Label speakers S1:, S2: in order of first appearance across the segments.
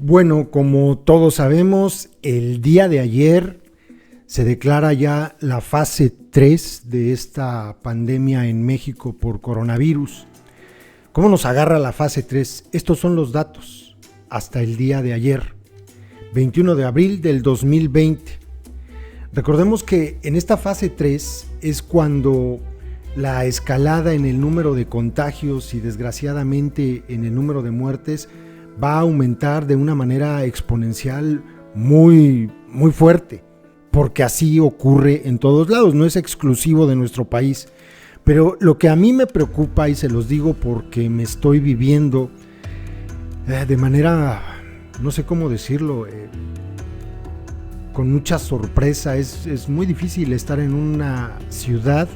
S1: Bueno, como todos sabemos, el día de ayer se declara ya la fase 3 de esta pandemia en México por coronavirus. ¿Cómo nos agarra la fase 3? Estos son los datos hasta el día de ayer, 21 de abril del 2020. Recordemos que en esta fase 3 es cuando la escalada en el número de contagios y desgraciadamente en el número de muertes va a aumentar de una manera exponencial muy fuerte, porque así ocurre en todos lados, no es exclusivo de nuestro país. Pero lo que a mí me preocupa, y se los digo porque me estoy viviendo de manera, no sé cómo decirlo, con mucha sorpresa. Es muy difícil estar en una ciudad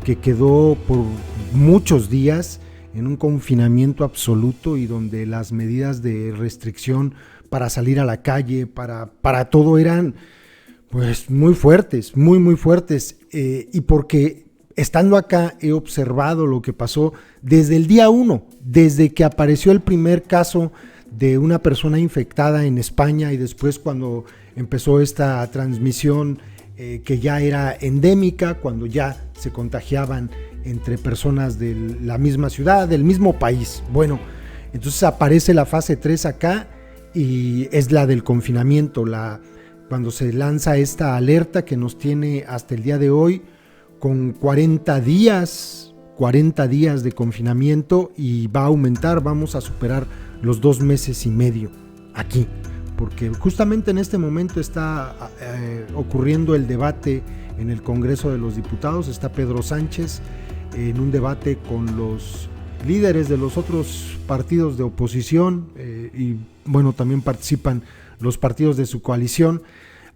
S1: que quedó por muchos días en un confinamiento absoluto y donde las medidas de restricción para salir a la calle, para todo eran pues muy fuertes, muy fuertes, y porque estando acá he observado lo que pasó desde el día 1, desde que apareció el primer caso de una persona infectada en España y después cuando empezó esta transmisión que ya era endémica, cuando ya se contagiaban entre personas de la misma ciudad, del mismo país. Bueno, entonces aparece la fase 3 acá y es la del confinamiento, cuando se lanza esta alerta que nos tiene hasta el día de hoy con 40 días de confinamiento, y va a aumentar, vamos a superar los 2 meses y medio aquí, porque justamente en este momento está ocurriendo el debate en el Congreso de los Diputados. Está Pedro Sánchez en un debate con los líderes de los otros partidos de oposición y bueno, también participan los partidos de su coalición,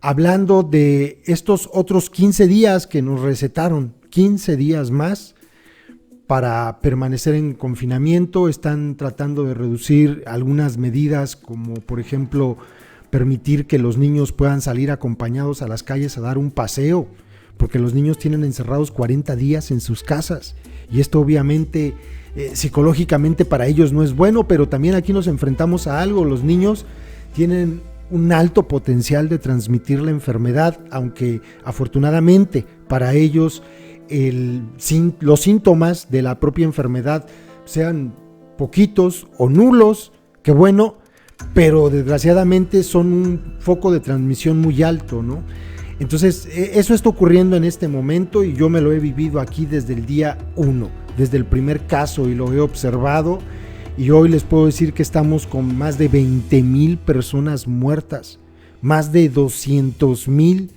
S1: hablando de estos otros 15 días que nos recetaron, 15 días más para permanecer en confinamiento. Están tratando de reducir algunas medidas, como por ejemplo permitir que los niños puedan salir acompañados a las calles a dar un paseo, porque los niños tienen encerrados 40 días en sus casas y esto obviamente psicológicamente para ellos no es bueno, pero también aquí nos enfrentamos a algo: los niños tienen un alto potencial de transmitir la enfermedad, aunque afortunadamente para ellos los síntomas de la propia enfermedad sean poquitos o nulos, que bueno, pero desgraciadamente son un foco de transmisión muy alto, ¿no? Entonces eso está ocurriendo en este momento y yo me lo he vivido aquí desde el día 1, desde el primer caso, y lo he observado, y hoy les puedo decir que estamos con más de 20,000 personas muertas, más de 200,000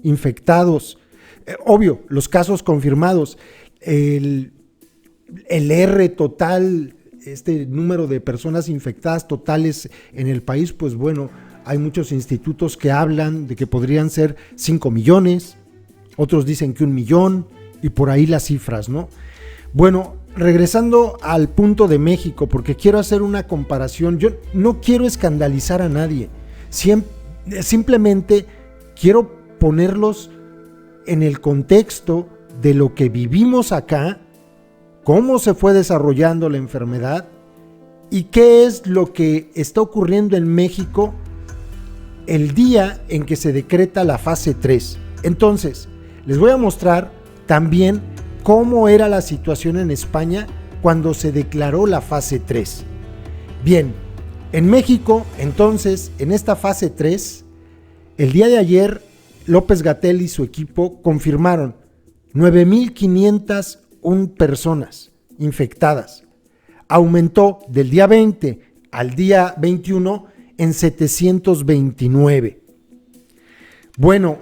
S1: infectados. Obvio, los casos confirmados, el R total, este número de personas infectadas totales en el país, pues bueno, hay muchos institutos que hablan de que podrían ser 5 millones, otros dicen que 1 millón, y por ahí las cifras, ¿no? Bueno, regresando al punto de México, porque quiero hacer una comparación. Yo no quiero escandalizar a nadie, simplemente quiero ponerlos en el contexto de lo que vivimos acá, cómo se fue desarrollando la enfermedad y qué es lo que está ocurriendo en México el día en que se decreta la fase 3. Entonces, les voy a mostrar también cómo era la situación en España cuando se declaró la fase 3. Bien, en México, entonces, en esta fase 3, el día de ayer, López-Gatell y su equipo confirmaron 9,501 personas infectadas. Aumentó del día 20 al día 21 en 729. Bueno,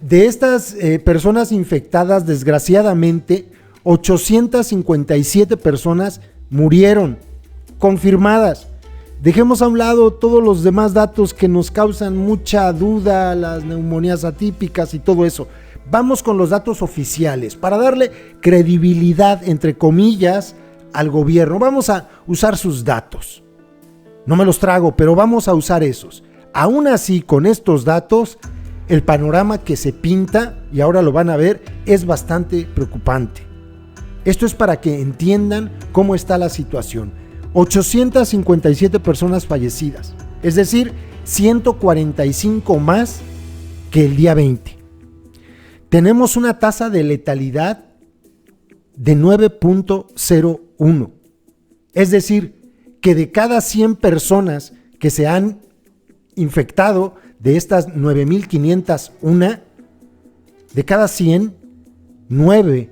S1: de estas personas infectadas, desgraciadamente, 857 personas murieron, confirmadas. Dejemos a un lado todos los demás datos que nos causan mucha duda, las neumonías atípicas y todo eso. Vamos con los datos oficiales para darle credibilidad, entre comillas, al gobierno. Vamos a usar sus datos. No me los trago, pero vamos a usar esos. Aún así, con estos datos, el panorama que se pinta, y ahora lo van a ver, es bastante preocupante. Esto es para que entiendan cómo está la situación. 857 personas fallecidas, es decir, 145 más que el día 20. Tenemos una tasa de letalidad de 9.01, es decir, que de cada 100 personas que se han infectado, de estas 9.501, de cada 100, 9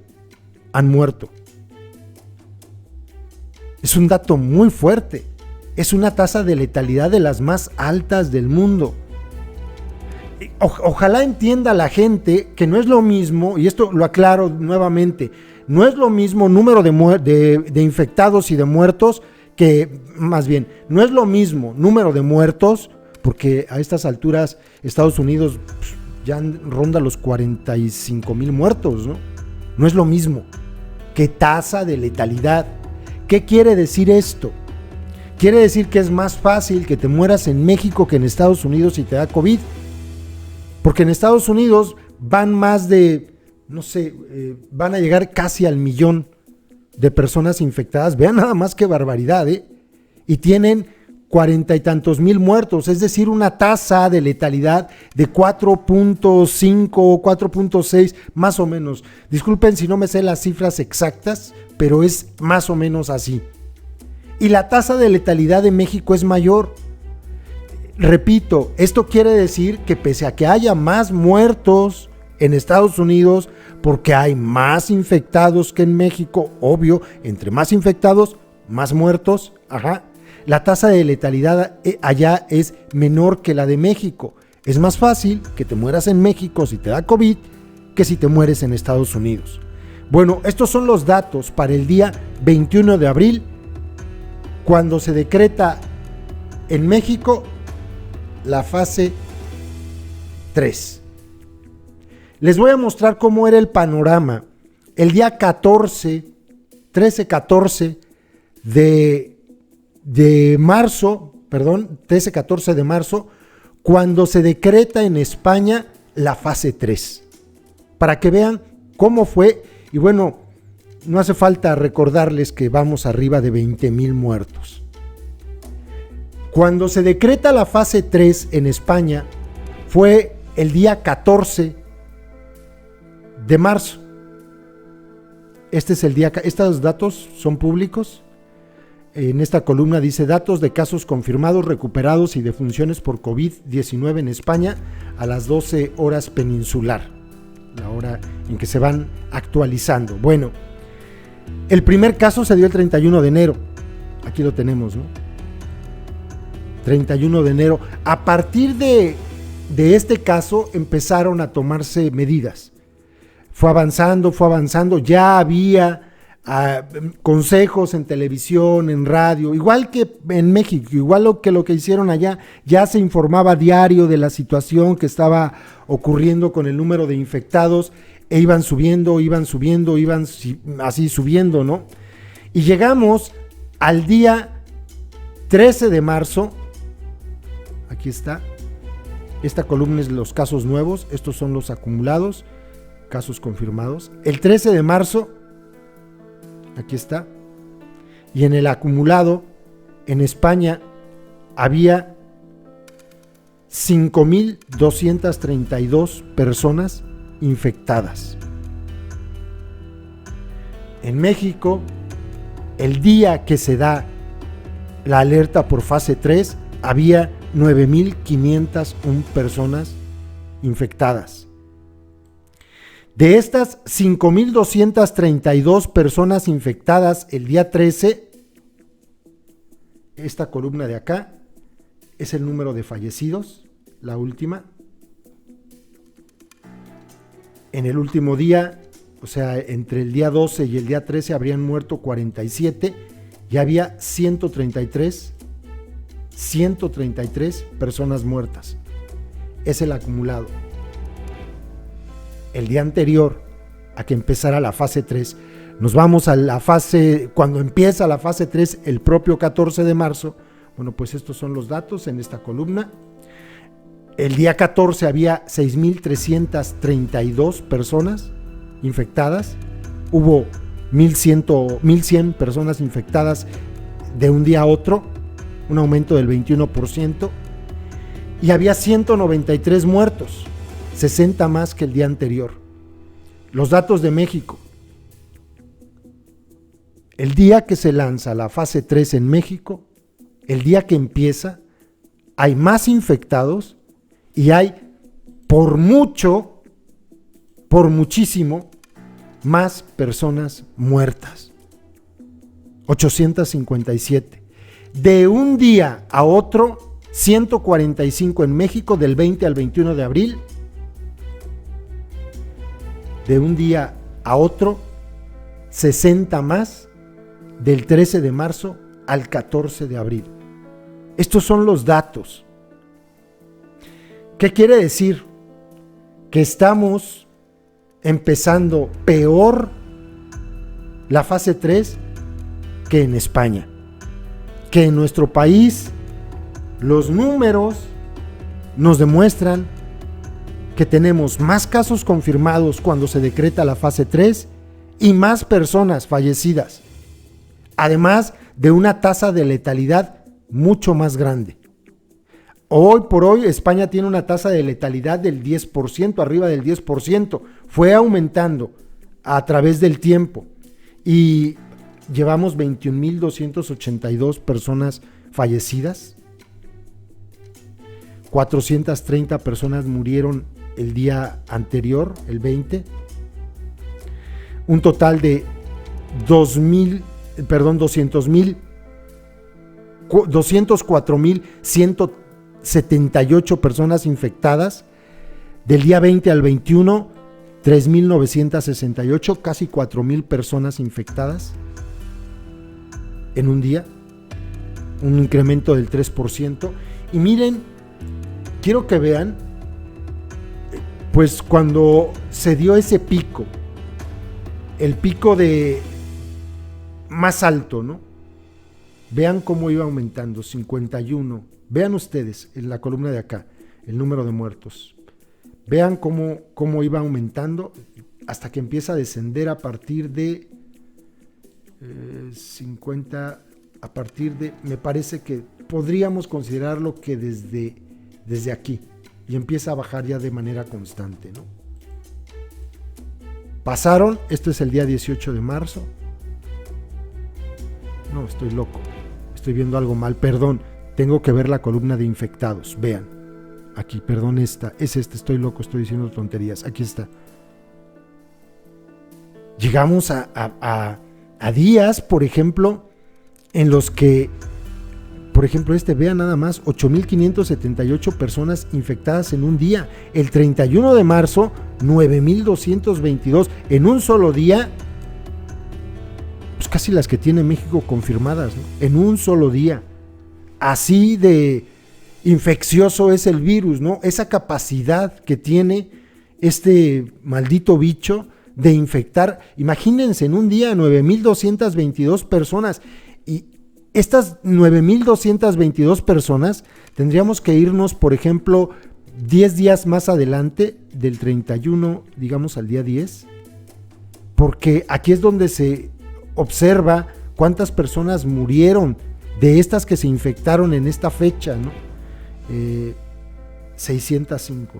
S1: han muerto. Es un dato muy fuerte. Es una tasa de letalidad de las más altas del mundo. Ojalá entienda la gente que no es lo mismo, y esto lo aclaro nuevamente, no es lo mismo número de infectados y de muertos, que más bien, no es lo mismo número de muertos, porque a estas alturas Estados Unidos ya ronda los 45,000 muertos, ¿no? No es lo mismo que tasa de letalidad. ¿Qué quiere decir esto? Quiere decir que es más fácil que te mueras en México que en Estados Unidos si te da COVID. Porque en Estados Unidos van más de, no sé, van a llegar casi al 1,000,000 de personas infectadas. Vean nada más qué barbaridad, ¿eh? Y tienen 40 y tantos mil muertos, es decir, una tasa de letalidad de 4.5, 4.6, más o menos. Disculpen si no me sé las cifras exactas, pero es más o menos así. Y la tasa de letalidad de México es mayor. Repito, esto quiere decir que pese a que haya más muertos en Estados Unidos, porque hay más infectados que en México, obvio, entre más infectados, más muertos, la tasa de letalidad allá es menor que la de México. Es más fácil que te mueras en México si te da COVID que si te mueres en Estados Unidos. Bueno, estos son los datos para el día 21 de abril, cuando se decreta en México la fase 3. Les voy a mostrar cómo era el panorama el día 13-14 de marzo, 13-14 de marzo, cuando se decreta en España la fase 3, para que vean cómo fue. Y bueno, no hace falta recordarles que vamos arriba de 20,000 muertos. Cuando se decreta la fase 3 en España fue el día 14 de marzo. Estos datos son públicos. En esta columna dice datos de casos confirmados, recuperados y defunciones por COVID-19 en España a las 12 horas peninsular, la hora en que se van actualizando. Bueno, el primer caso se dio el 31 de enero. Aquí lo tenemos, ¿no? 31 de enero. A partir de este caso empezaron a tomarse medidas. Fue avanzando, ya había consejos en televisión, en radio, igual que en México, igual que lo que hicieron allá. Ya se informaba diario de la situación que estaba ocurriendo con el número de infectados, e iban subiendo, así subiendo, ¿no? Y llegamos al día 13 de marzo, aquí está, esta columna es los casos nuevos, estos son los acumulados, casos confirmados. El 13 de marzo, aquí está, y en el acumulado en España había 5,232 personas infectadas. En México, el día que se da la alerta por fase 3, había 9,501 personas infectadas. De estas 5,232 personas infectadas el día 13, esta columna de acá es el número de fallecidos, la última. En el último día, o sea, entre el día 12 y el día 13 habrían muerto 47 y había 133 personas muertas. Es el acumulado. El día anterior a que empezara la fase 3, nos vamos a la fase, cuando empieza la fase 3, el propio 14 de marzo, bueno, pues estos son los datos en esta columna. El día 14 había 6,332 personas infectadas, hubo 1,100 personas infectadas de un día a otro, un aumento del 21%, y había 193 muertos, 60 más que el día anterior. Los datos de México. El día que se lanza la fase 3 en México, el día que empieza, hay más infectados y hay por mucho, por muchísimo, más personas muertas. 857. De un día a otro, 145 en México del 20 al 21 de abril. De un día a otro, 60 más del 13 de marzo al 14 de abril. Estos son los datos. ¿Qué quiere decir? Que estamos empezando peor la fase 3 que en España. Que en nuestro país los números nos demuestran que tenemos más casos confirmados cuando se decreta la fase 3 y más personas fallecidas, además de una tasa de letalidad mucho más grande. Hoy por hoy España tiene una tasa de letalidad del 10%, arriba del 10%, fue aumentando a través del tiempo y llevamos 21,282 personas fallecidas, 430 personas murieron el día anterior, el 20, un total de 204,178 personas infectadas. Del día 20 al 21, 3,968, casi 4,000 personas infectadas en un día, un incremento del 3%. Y miren, quiero que vean, pues cuando se dio ese pico, el pico de más alto, ¿no? Vean cómo iba aumentando, 51. Vean ustedes en la columna de acá, el número de muertos. Vean cómo iba aumentando hasta que empieza a descender a partir de 50, a partir de, me parece que podríamos considerarlo que desde aquí, y empieza a bajar ya de manera constante, ¿no? Pasaron, esto es el día 18 de marzo. No, estoy loco, estoy viendo algo mal, perdón, tengo que ver la columna de infectados, vean, aquí, perdón, estoy loco, estoy diciendo tonterías, aquí está. Llegamos a días, por ejemplo, en los que, por ejemplo, vean nada más, 8,578 personas infectadas en un día. El 31 de marzo, 9,222 en un solo día, pues casi las que tiene México confirmadas, ¿no? En un solo día. Así de infeccioso es el virus, ¿no? Esa capacidad que tiene este maldito bicho de infectar. Imagínense, en un día 9,222 personas. Y estas 9,222 personas tendríamos que irnos, por ejemplo, 10 días más adelante, del 31, digamos, al día 10, porque aquí es donde se observa cuántas personas murieron de estas que se infectaron en esta fecha, ¿no? 605.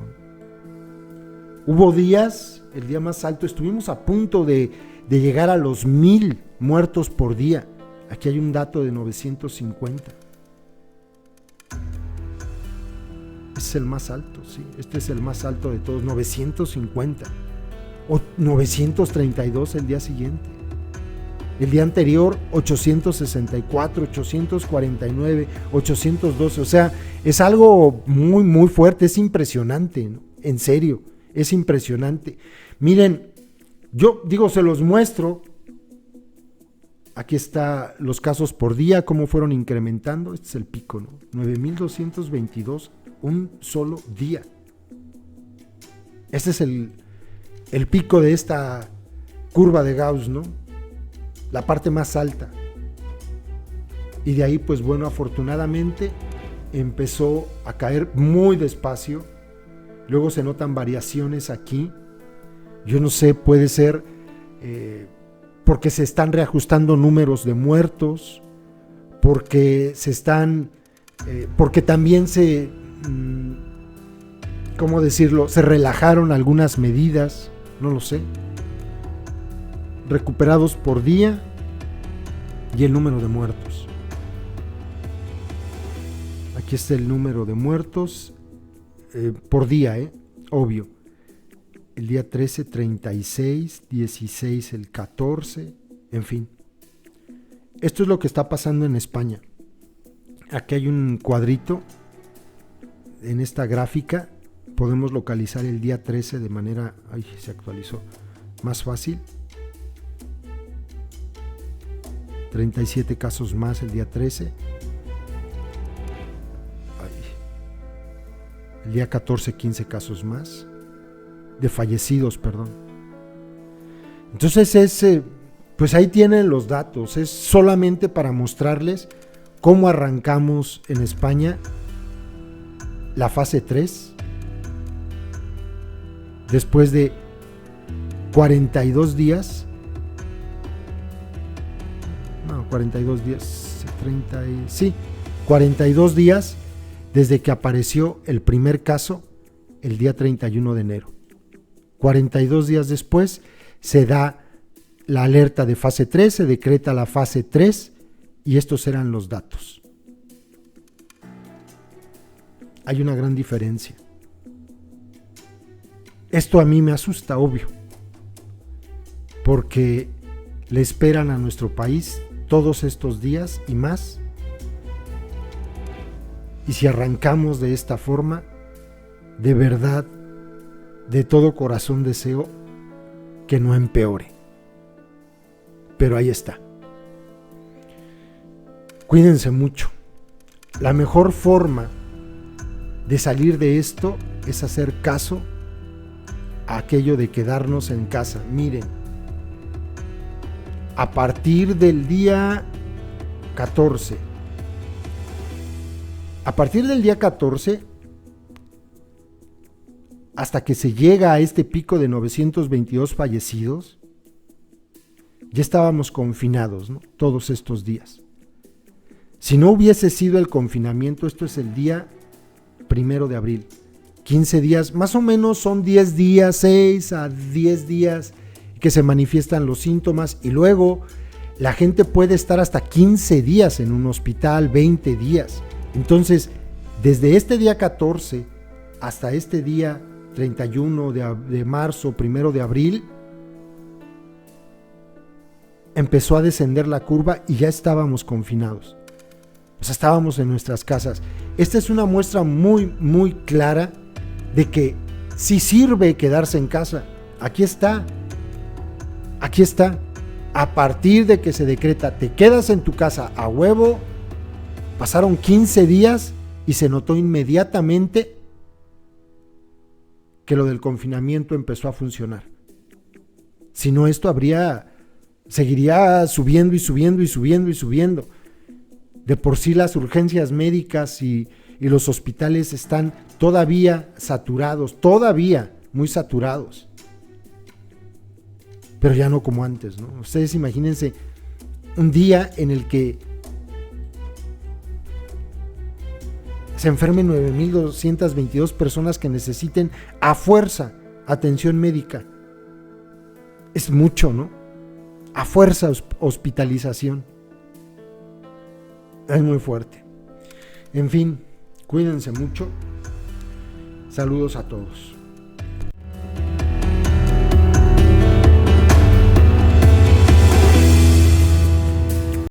S1: Hubo días, el día más alto, estuvimos a punto de llegar a los 1,000 muertos por día. Aquí hay un dato de 950. Es el más alto, sí. Este es el más alto de todos, 950. O 932 el día siguiente. El día anterior, 864, 849, 812. O sea, es algo muy, muy fuerte. Es impresionante, ¿no? En serio, es impresionante. Miren, yo digo, se los muestro. Aquí está los casos por día, cómo fueron incrementando. Este es el pico, ¿no? 9,222 un solo día. Este es el pico de esta curva de Gauss, ¿no? La parte más alta. Y de ahí, pues bueno, afortunadamente empezó a caer muy despacio. Luego se notan variaciones aquí. Yo no sé, puede ser porque se están reajustando números de muertos, porque porque también ¿cómo decirlo? Se relajaron algunas medidas, no lo sé. Recuperados por día y el número de muertos. Aquí está el número de muertos por día, obvio. El día 13, 36, 16, el 14, en fin. Esto es lo que está pasando en España. Aquí hay un cuadrito. En esta gráfica podemos localizar el día 13 de manera... Ay, se actualizó. Más fácil. 37 casos más el día 13. El día 14, 15 casos más. De fallecidos, perdón. Entonces pues ahí tienen los datos. Es solamente para mostrarles cómo arrancamos en España la fase 3. Después de 42 días. No, 42 días. 42 días desde que apareció el primer caso el día 31 de enero. 42 días después se da la alerta de fase 3, se decreta la fase 3 y estos eran los datos. Hay una gran diferencia. Esto a mí me asusta, obvio, porque le esperan a nuestro país todos estos días y más. Y si arrancamos de esta forma, de verdad, de todo corazón deseo que no empeore. Pero ahí está. Cuídense mucho. La mejor forma de salir de esto es hacer caso a aquello de quedarnos en casa. Miren, a partir del día 14, hasta que se llega a este pico de 922 fallecidos, ya estábamos confinados, ¿no? Todos estos días. Si no hubiese sido el confinamiento, esto es el día 1 de abril, 15 días, más o menos son 10 días, 6 a 10 días que se manifiestan los síntomas y luego la gente puede estar hasta 15 días en un hospital, 20 días. Entonces, desde este día 14 hasta este día 31 de marzo, 1 de abril, empezó a descender la curva y ya estábamos confinados. O sea, estábamos en nuestras casas. Esta es una muestra muy, muy clara de que sí sirve quedarse en casa. Aquí está. Aquí está. A partir de que se decreta, te quedas en tu casa a huevo, pasaron 15 días y se notó inmediatamente que lo del confinamiento empezó a funcionar. Si no, esto seguiría subiendo y subiendo y subiendo y subiendo. De por sí las urgencias médicas y los hospitales están todavía saturados, todavía muy saturados. Pero ya no como antes, ¿no? Ustedes imagínense un día en el que se enfermen 9,222 personas que necesiten a fuerza atención médica. Es mucho, ¿no? A fuerza hospitalización. Es muy fuerte. En fin, cuídense mucho. Saludos a todos.